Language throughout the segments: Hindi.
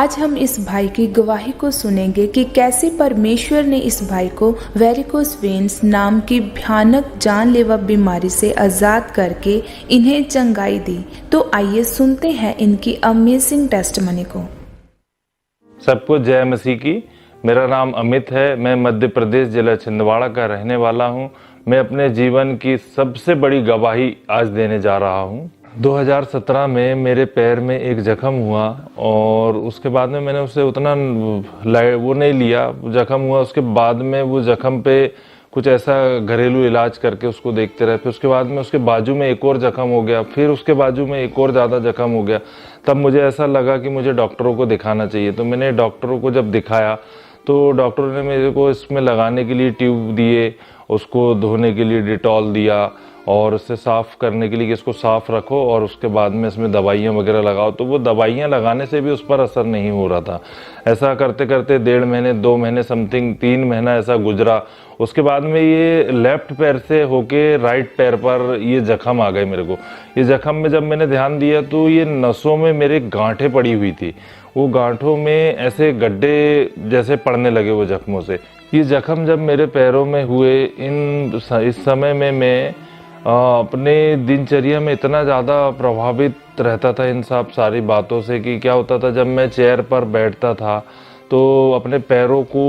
आज हम इस भाई की गवाही को सुनेंगे कि कैसे परमेश्वर ने इस भाई को वेरिकोस वेन्स नाम की भयानक जानलेवा बीमारी से आज़ाद करके इन्हें चंगाई दी। तो आइए सुनते हैं इनकी अमेजिंग टेस्टमनी को। सबको जय मसीह की। मेरा नाम अमित है। मैं मध्य प्रदेश जिला छिंदवाड़ा का रहने वाला हूं। मैं अपने जीवन की सबसे बड़ी गवाही आज देने जा रहा हूं। 2017 में मेरे पैर में एक जख्म हुआ और उसके बाद में मैंने उसे उतना वो नहीं लिया। जख्म हुआ, उसके बाद में वो जख्म पे कुछ ऐसा घरेलू इलाज करके उसको देखते रहे। फिर उसके बाद में उसके बाजू में एक और जख्म हो गया, फिर उसके बाजू में एक और ज़्यादा जख्म हो गया। तब मुझे ऐसा लगा कि मुझे डॉक्टरों को दिखाना चाहिए। तो मैंने डॉक्टरों को जब दिखाया तो डॉक्टरों ने मेरे को इसमें लगाने के लिए ट्यूब दिए, उसको धोने के लिए डिटॉल दिया और उससे साफ़ करने के लिए कि इसको साफ़ रखो और उसके बाद में इसमें दवाइयाँ वगैरह लगाओ। तो वो दवाइयाँ लगाने से भी उस पर असर नहीं हो रहा था। ऐसा करते करते 1.5 महीने 2 महीने समथिंग 3 महीना ऐसा गुजरा। उसके बाद में ये लेफ्ट पैर से होके राइट पैर पर ये जख्म आ गए मेरे को। ये जख्म में जब मैंने ध्यान दिया तो ये नसों में मेरे गांठें पड़ी हुई थी। वो गांठों में ऐसे गड्ढे जैसे पड़ने लगे वो जख्मों से। ये जख्म जब मेरे पैरों में हुए इस समय में मैं अपने दिनचर्या में इतना ज़्यादा प्रभावित रहता था इन सब सारी बातों से कि क्या होता था, जब मैं चेयर पर बैठता था तो अपने पैरों को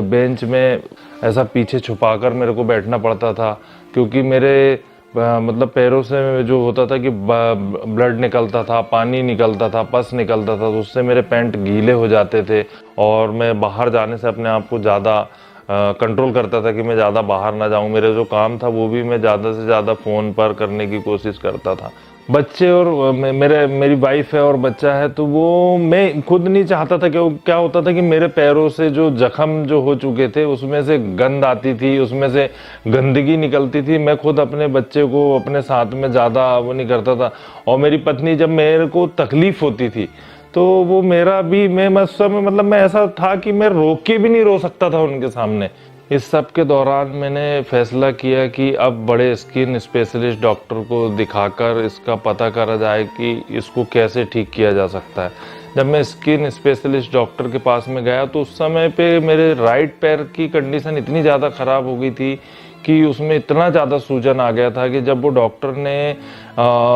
बेंच में ऐसा पीछे छुपाकर मेरे को बैठना पड़ता था, क्योंकि मेरे मतलब पैरों से जो होता था कि ब्लड निकलता था, पानी निकलता था, पस निकलता था, तो उससे मेरे पैंट गीले हो जाते थे और मैं बाहर जाने से अपने आप को ज़्यादा कंट्रोल करता था कि मैं ज़्यादा बाहर ना जाऊं। मेरे जो काम था वो भी मैं ज़्यादा से ज़्यादा फ़ोन पर करने की कोशिश करता था। बच्चे और मेरी वाइफ है और बच्चा है, तो वो मैं खुद नहीं चाहता था कि क्या होता था कि मेरे पैरों से जो जख्म जो हो चुके थे उसमें से गंद आती थी, उसमें से गंदगी निकलती थी। मैं खुद अपने बच्चे को अपने साथ में ज़्यादा वो नहीं करता था। और मेरी पत्नी, जब मेरे को तकलीफ़ होती थी तो वो मेरा भी मैं उस समय मतलब मैं ऐसा था कि मैं रोक के भी नहीं रो सकता था उनके सामने। इस सब के दौरान मैंने फैसला किया कि अब बड़े स्किन स्पेशलिस्ट डॉक्टर को दिखाकर इसका पता करा जाए कि इसको कैसे ठीक किया जा सकता है। जब मैं स्किन स्पेशलिस्ट डॉक्टर के पास में गया तो उस समय पे मेरे राइट पैर की कंडीशन इतनी ज़्यादा ख़राब हो गई थी कि उसमें इतना ज़्यादा सूजन आ गया था कि जब वो डॉक्टर ने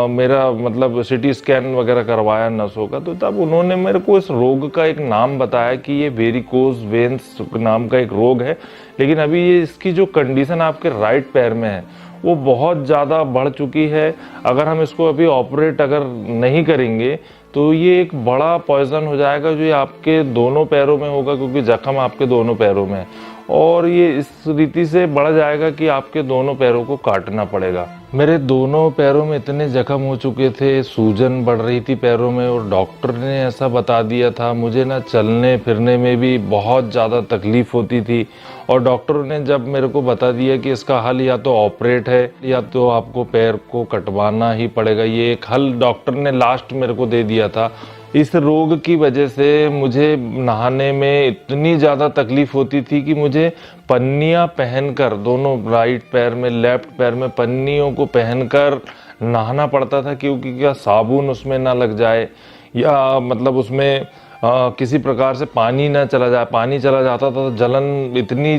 मेरा मतलब सीटी स्कैन वगैरह करवाया नसों का, तो तब उन्होंने मेरे को इस रोग का एक नाम बताया कि ये वेरिकोस वेन्स नाम का एक रोग है। लेकिन अभी ये इसकी जो कंडीशन आपके राइट पैर में है वो बहुत ज़्यादा बढ़ चुकी है। अगर हम इसको अभी ऑपरेट अगर नहीं करेंगे तो ये एक बड़ा पॉइजन हो जाएगा जो ये आपके दोनों पैरों में होगा, क्योंकि जख्म आपके दोनों पैरों में है और ये इस रीति से बढ़ जाएगा कि आपके दोनों पैरों को काटना पड़ेगा। मेरे दोनों पैरों में इतने जख्म हो चुके थे, सूजन बढ़ रही थी पैरों में और डॉक्टर ने ऐसा बता दिया था। मुझे ना चलने फिरने में भी बहुत ज़्यादा तकलीफ़ होती थी और डॉक्टरों ने जब मेरे को बता दिया कि इसका हल या तो ऑपरेट है या तो आपको पैर को कटवाना ही पड़ेगा, ये एक हल डॉक्टर ने लास्ट मेरे को दे दिया था। इस रोग की वजह से मुझे नहाने में इतनी ज़्यादा तकलीफ़ होती थी कि मुझे पन्नियाँ पहनकर, दोनों राइट पैर में लेफ्ट पैर में पन्नियों को पहनकर नहाना पड़ता था, क्योंकि क्या साबुन उसमें ना लग जाए या मतलब उसमें किसी प्रकार से पानी ना चला जाए। पानी चला जाता था तो जलन इतनी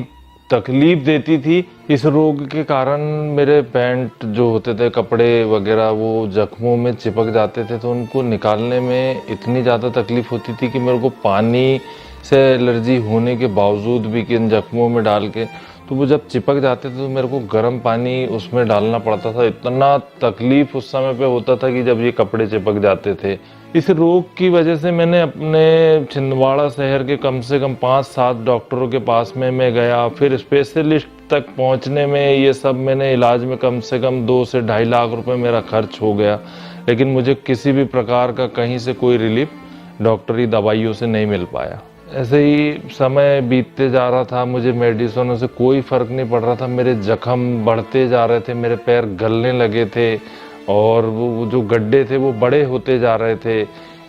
तकलीफ देती थी। इस रोग के कारण मेरे पैंट जो होते थे, कपड़े वगैरह, वो जख्मों में चिपक जाते थे, तो उनको निकालने में इतनी ज़्यादा तकलीफ होती थी कि मेरे को पानी से एलर्जी होने के बावजूद भी कि इन जख्मों में डाल के, तो वो जब चिपक जाते थे तो मेरे को गर्म पानी उसमें डालना पड़ता था। इतना तकलीफ उस समय पे होता था कि जब ये कपड़े चिपक जाते थे। इस रोग की वजह से मैंने अपने छिंदवाड़ा शहर के कम से कम 5-7 डॉक्टरों के पास में मैं गया। फिर स्पेशलिस्ट तक पहुंचने में ये सब मैंने इलाज में कम से कम 2 से 2.5 लाख रुपए मेरा खर्च हो गया। लेकिन मुझे किसी भी प्रकार का कहीं से कोई रिलीफ डॉक्टरी दवाइयों से नहीं मिल पाया। ऐसे ही समय बीतते जा रहा था, मुझे मेडिसिनों से कोई फ़र्क नहीं पड़ रहा था। मेरे जख्म बढ़ते जा रहे थे, मेरे पैर गलने लगे थे और वो जो गड्ढे थे वो बड़े होते जा रहे थे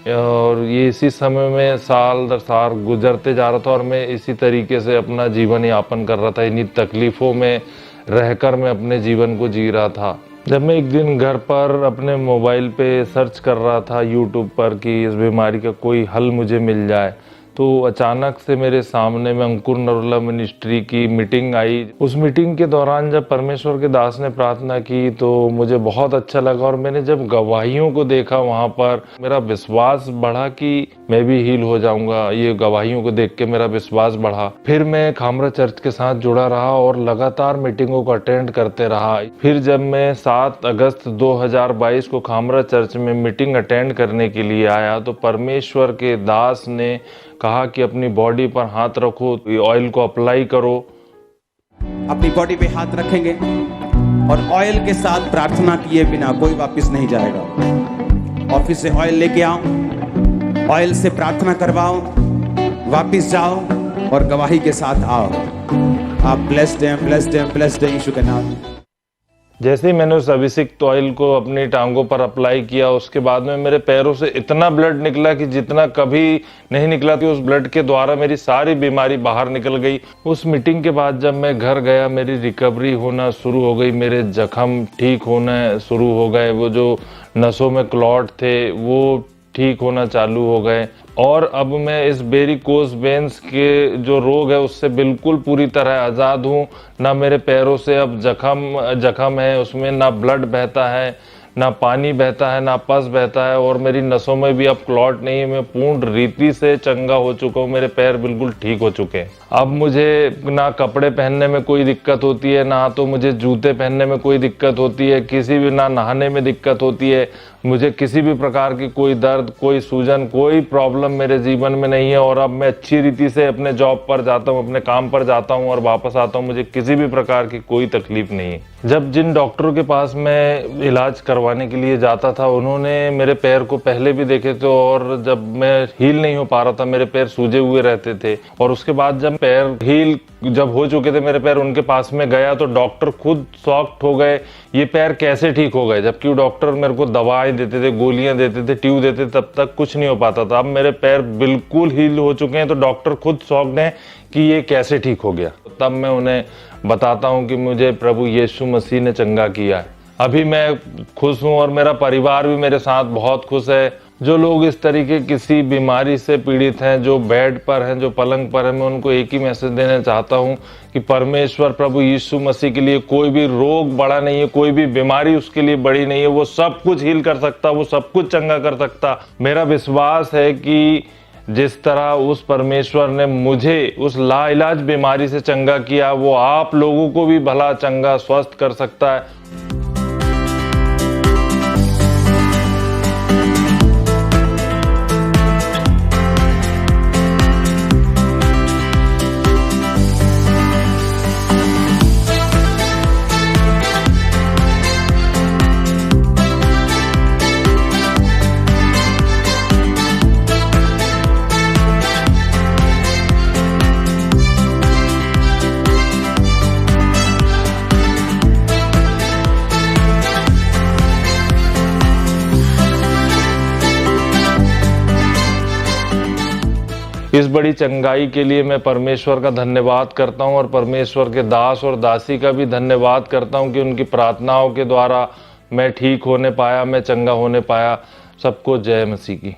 और ये इसी समय में साल दर साल गुजरते जा रहा था और मैं इसी तरीके से अपना जीवन यापन कर रहा था। इन्हीं तकलीफ़ों में रहकर मैं अपने जीवन को जी रहा था। जब मैं एक दिन घर पर अपने मोबाइल पे सर्च कर रहा था यूट्यूब पर कि इस बीमारी का कोई हल मुझे मिल जाए, तो अचानक से मेरे सामने में अंकुर नरोला मिनिस्ट्री की मीटिंग आई। उस मीटिंग के दौरान जब परमेश्वर के दास ने प्रार्थना की तो मुझे बहुत अच्छा लगा, और मैंने जब गवाहियों को देखा वहाँ पर, मेरा विश्वास बढ़ा कि मैं भी हील हो जाऊंगा। ये गवाहियों को देख के मेरा विश्वास बढ़ा। फिर मैं खामरा चर्च के साथ जुड़ा रहा और लगातार मीटिंगों को अटेंड करते रहा। फिर जब मैं 7 अगस्त 2022 को खामरा चर्च में मीटिंग अटेंड करने के लिए आया तो परमेश्वर के दास ने कहा कि अपनी बॉडी पर हाथ रखो, ऑयल को अप्लाई करो। अपनी बॉडी पे हाथ रखेंगे और ऑयल के साथ प्रार्थना किए बिना कोई वापस नहीं जाएगा। ऑफिस से ऑयल लेके आओ, ऑयल से प्रार्थना करवाओ, वापस जाओ और गवाही के साथ आओ। आप ब्लेस्ड हैं, ब्लेस्ड हैं, ब्लेस्ड हैं यीशु के नाम। जैसे ही मैंने उस अभिषिक्त ऑयल को अपनी टांगों पर अप्लाई किया, उसके बाद में मेरे पैरों से इतना ब्लड निकला कि जितना कभी नहीं निकला था। उस ब्लड के द्वारा मेरी सारी बीमारी बाहर निकल गई। उस मीटिंग के बाद जब मैं घर गया, मेरी रिकवरी होना शुरू हो गई, मेरे जख्म ठीक होना शुरू हो गए, वो जो नसों में क्लॉट थे वो ठीक होना चालू हो गए, और अब मैं इस वेरिकोस वेन्स के जो रोग है उससे बिल्कुल पूरी तरह आज़ाद हूँ। ना मेरे पैरों से अब जख्म है, उसमें ना ब्लड बहता है, ना पानी बहता है, ना पस बहता है, और मेरी नसों में भी अब क्लॉट नहीं है। मैं पूर्ण रीति से चंगा हो चुका हूँ, मेरे पैर बिल्कुल ठीक हो चुके हैं। अब मुझे ना कपड़े पहनने में कोई दिक्कत होती है, ना तो मुझे जूते पहनने में कोई दिक्कत होती है, किसी भी ना नहाने में दिक्कत होती है। मुझे किसी भी प्रकार की कोई दर्द, कोई सूजन, कोई प्रॉब्लम मेरे जीवन में नहीं है, और अब मैं अच्छी रीति से अपने जॉब पर जाता हूँ, अपने काम पर जाता हूँ और वापस आता हूँ। मुझे किसी भी प्रकार की कोई तकलीफ नहीं है। जब जिन डॉक्टरों के पास मैं इलाज करवाने के लिए जाता था, उन्होंने मेरे पैर को पहले भी देखे थे, और जब मैं हील नहीं हो पा रहा था, मेरे पैर सूजे हुए रहते थे, और उसके बाद जब पैर हील जब हो चुके थे मेरे पैर, उनके पास में गया तो डॉक्टर खुद शॉक्ड हो गए, ये पैर कैसे ठीक हो गए। जबकि डॉक्टर मेरे को दवाएं देते थे, गोलियां देते थे, ट्यूब देते थे, तब तक कुछ नहीं हो पाता था। अब मेरे पैर बिल्कुल हील हो चुके हैं तो डॉक्टर खुद शॉक्ड हैं कि ये कैसे ठीक हो गया। तब मैं उन्हें बताता हूँ कि मुझे प्रभु यीशु मसीह ने चंगा किया है। अभी मैं खुश हूँ और मेरा परिवार भी मेरे साथ बहुत खुश है। जो लोग इस तरीके किसी बीमारी से पीड़ित हैं, जो बेड पर हैं, जो पलंग पर हैं, मैं उनको एक ही मैसेज देना चाहता हूं कि परमेश्वर प्रभु यीशु मसीह के लिए कोई भी रोग बड़ा नहीं है, कोई भी बीमारी उसके लिए बड़ी नहीं है। वो सब कुछ हील कर सकता, वो सब कुछ चंगा कर सकता। मेरा विश्वास है कि जिस तरह उस परमेश्वर ने मुझे उस लाइलाज बीमारी से चंगा किया, वो आप लोगों को भी भला चंगा स्वस्थ कर सकता है। इस बड़ी चंगाई के लिए मैं परमेश्वर का धन्यवाद करता हूं, और परमेश्वर के दास और दासी का भी धन्यवाद करता हूं कि उनकी प्रार्थनाओं के द्वारा मैं ठीक होने पाया, मैं चंगा होने पाया। सबको जय मसीह की।